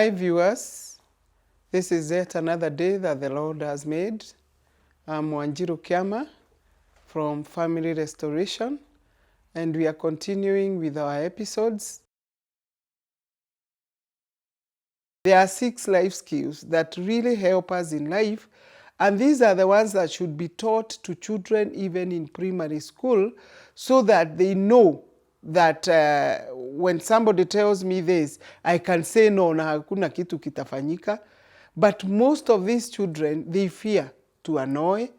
Hi viewers, this is yet another day that the Lord has made. I'm Wanjiru Wa Kiama from Family Restoration, and we are continuing with our episodes. There are 6 life skills that really help us in life, and these are the ones that should be taught to children even in primary school, so that they know that when somebody tells me this, I can say no, na hakuna kitu kitafanyika. But most of these children, they fear to annoy,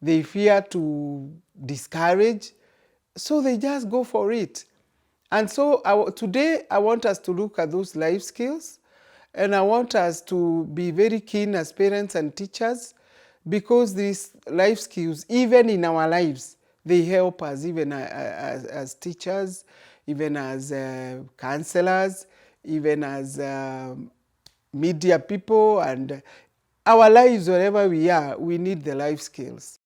they fear to discourage, so they just go for it. And so today I want us to look at those life skills, and I want us to be very keen as parents and teachers, because these life skills, even in our lives, they help us even as teachers, even as counselors, even as media people, and our lives, wherever we are, we need the life skills.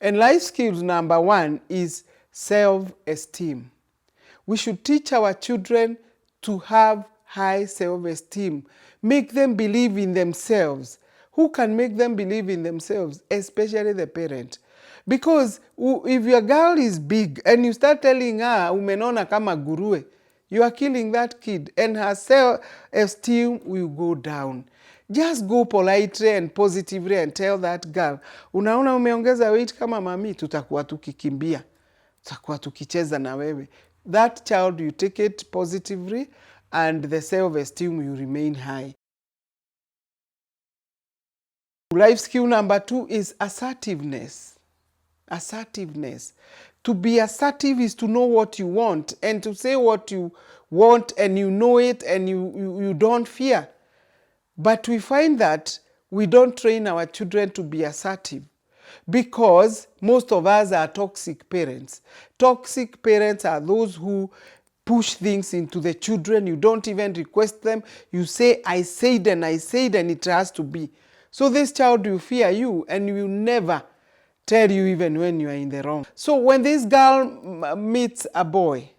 And life skills number 1 is self-esteem. We should teach our children to have high self-esteem. Make them believe in themselves. Who can make them believe in themselves? Especially the parent. Because if your girl is big and you start telling her, umenona kama nguruwe, you are killing that kid, and her self-esteem will go down. Just go politely and positively and tell that girl, unaona umeongeza weight kama mami, tutakuwa tukikimbia, tutakuwa tukicheza na wewe. That child, you take it positively, and the self-esteem will remain high. Life skill number 2 is assertiveness. Assertiveness. To be assertive is to know what you want, and to say what you want, and you know it, and you don't fear. But we find that we don't train our children to be assertive, because most of us are toxic parents. Toxic parents are those who push things into the children. You don't even request them. You say, I said, and it has to be. So this child will fear you, and will never tell you even when you are in the wrong. So when this girl meets a boy,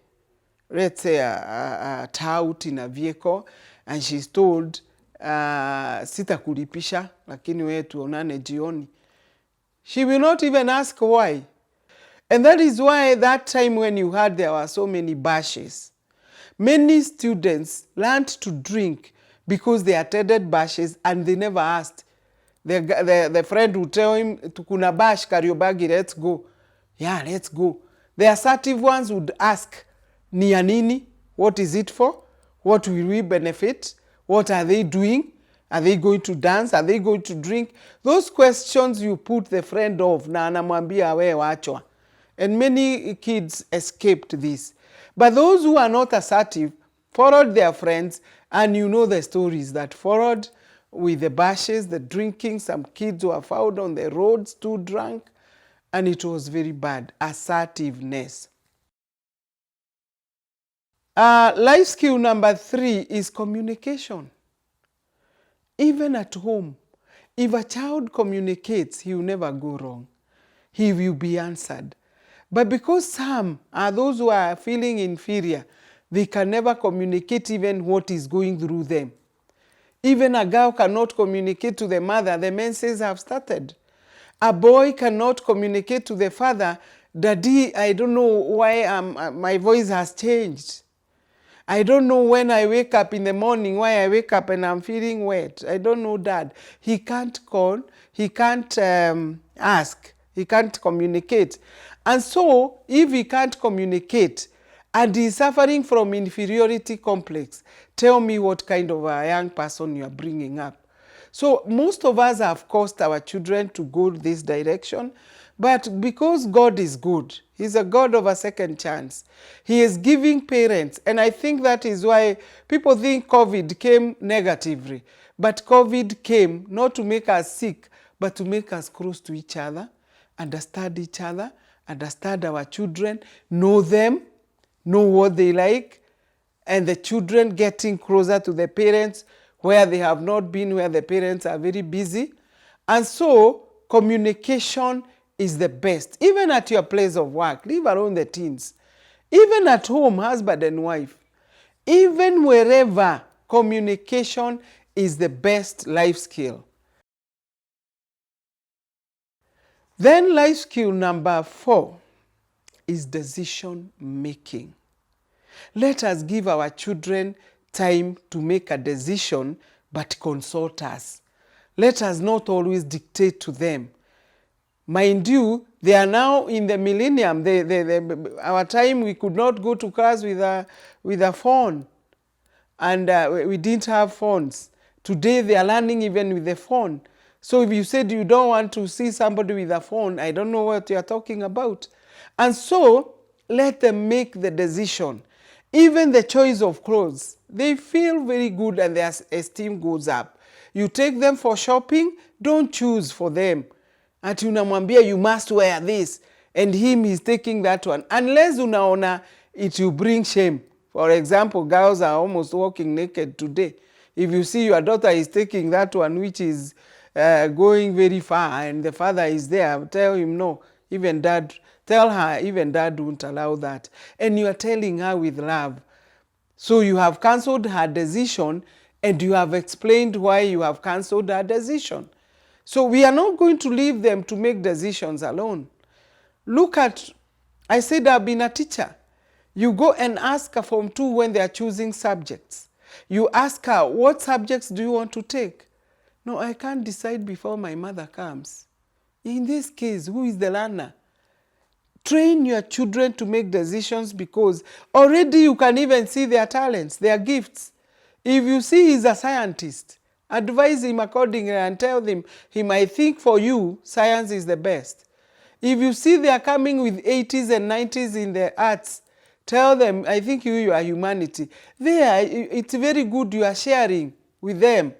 let's say a tout in a vehicle, and she's told, sitakulipisha, lakini wewe tuonane jioni, she will not even ask why. And that is why that time when you heard there were so many bashes, many students learned to drink because they attended bashes and they never asked. The friend would tell him, kuna bash, Kariobangi, let's go. Yeah, let's go. The assertive ones would ask, ni ya nini? What is it for? What will we benefit? What are they doing? Are they going to dance? Are they going to drink? Those questions you put the friend off, na anamwambia we wachwa. And many kids escaped this. But those who are not assertive followed their friends, and you know the stories that followed with the bashes, the drinking. Some kids were found on the roads too drunk, and it was very bad. Assertiveness. Life skill number 3 is communication. Even at home, if a child communicates, he will never go wrong. He will be answered. But because some are those who are feeling inferior, they can never communicate even what is going through them. Even a girl cannot communicate to the mother, the menses have started. A boy cannot communicate to the father, Daddy, I don't know why my voice has changed. I don't know when I wake up in the morning, why I wake up and I'm feeling wet. I don't know, Dad. He can't call, he can't ask, he can't communicate. And so, if he can't communicate and he's suffering from inferiority complex, tell me what kind of a young person you are bringing up. So most of us have caused our children to go this direction, but because God is good, He's a God of a second chance. He is giving parents, and I think that is why people think COVID came negatively. But COVID came not to make us sick, but to make us close to each other, understand each other, understand our children, know them, know what they like, and the children getting closer to the parents where they have not been, where the parents are very busy. And so communication is the best. Even at your place of work, leave alone the teens. Even at home, husband and wife. Even wherever, communication is the best life skill. Then life skill number 4 is decision making. Let us give our children time to make a decision, but consult us. Let us not always dictate to them. Mind you, they are now in the millennium. Our time, we could not go to class with a phone. And we didn't have phones. Today they are learning even with the phone. So if you said you don't want to see somebody with a phone, I don't know what you are talking about. And so let them make the decision. Even the choice of clothes, they feel very good and their esteem goes up. You take them for shopping, don't choose for them. Ati unamwambia you must wear this, and him is taking that one. Unless unaona it will bring shame. For example, girls are almost walking naked today. If you see your daughter is taking that one which is going very far and the father is there, tell him no, even dad, tell her even dad won't allow that. And you are telling her with love. So you have cancelled her decision and you have explained why you have cancelled her decision. So we are not going to leave them to make decisions alone. Look at, I said I've been a teacher. You go and ask her Form 2 when they are choosing subjects. You ask her, what subjects do you want to take? No, I can't decide before my mother comes. In this case, who is the learner? Train your children to make decisions, because already you can even see their talents, their gifts. If you see he's a scientist, advise him accordingly and tell him he might think for you science is the best. If you see they are coming with 80s and 90s in the arts, tell them, I think you are humanity. It's very good you are sharing with them.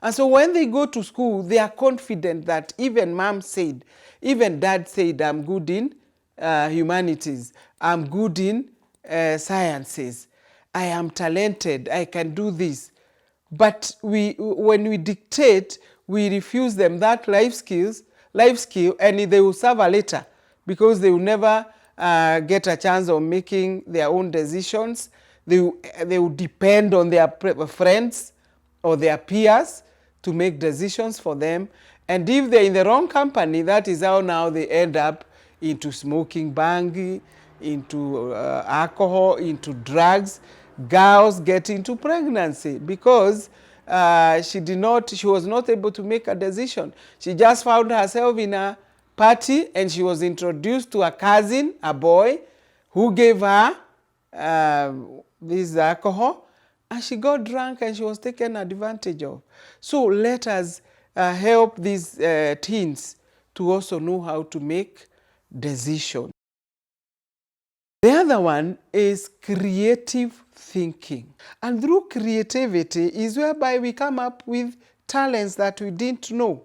And so when they go to school, they are confident that even mom said, even dad said, I'm good in humanities, I'm good in sciences, I am talented, I can do this. But when we dictate, we refuse them that life skill, and they will suffer later because they will never get a chance of making their own decisions. They will depend on their friends or their peers to make decisions for them. And if they're in the wrong company, that is how now they end up into smoking bang, into alcohol, into drugs. Girls get into pregnancy because she was not able to make a decision. She just found herself in a party and she was introduced to a cousin, a boy, who gave her this alcohol, and she got drunk and she was taken advantage of. So let us help these teens to also know how to make decisions. The other one is creative thinking. And through creativity is whereby we come up with talents that we didn't know.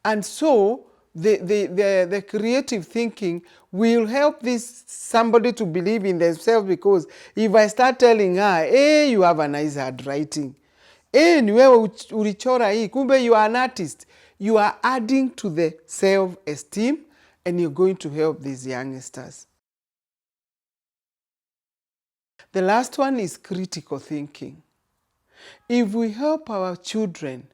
And so the creative thinking will help somebody to believe in themselves, because if I start telling her, hey, you have a nice handwriting, hey, ni wewe ulichora hii, kumbe you are an artist, you are adding to the self-esteem and you're going to help these youngsters. The last one is critical thinking. If we help our children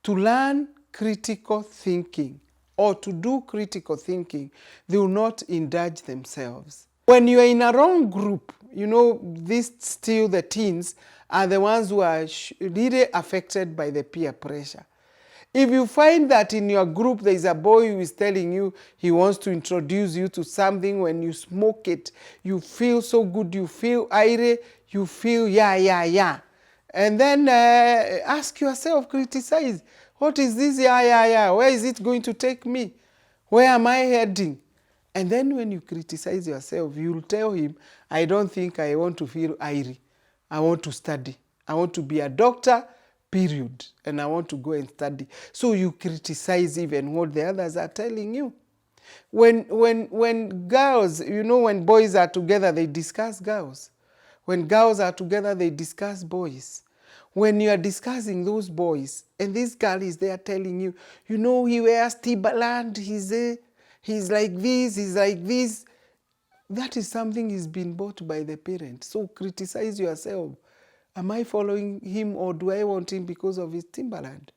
to learn critical thinking or to do critical thinking, they will not indulge themselves. When you are in a wrong group, the teens are the ones who are really affected by the peer pressure. If you find that in your group there is a boy who is telling you he wants to introduce you to something, when you smoke it, you feel so good, you feel irate, you feel yeah. And then ask yourself, criticize. What is this yeah? Where is it going to take me? Where am I heading? And then when you criticize yourself, you'll tell him, I don't think I want to feel irate. I want to study. I want to be a doctor, period. And I want to go and study. So you criticize even what the others are telling you. When girls, when boys are together, they discuss girls. When girls are together, they discuss boys. When you are discussing those boys, and this girl is there telling you, he wears Timberland, he's like this, he's like this. That is something he's been bought by the parent. So criticize yourself. Am I following him, or do I want him because of his Timberland?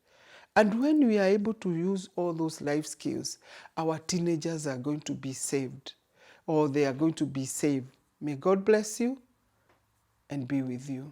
And when we are able to use all those life skills, our teenagers are going to be saved, or they are going to be saved. May God bless you and be with you.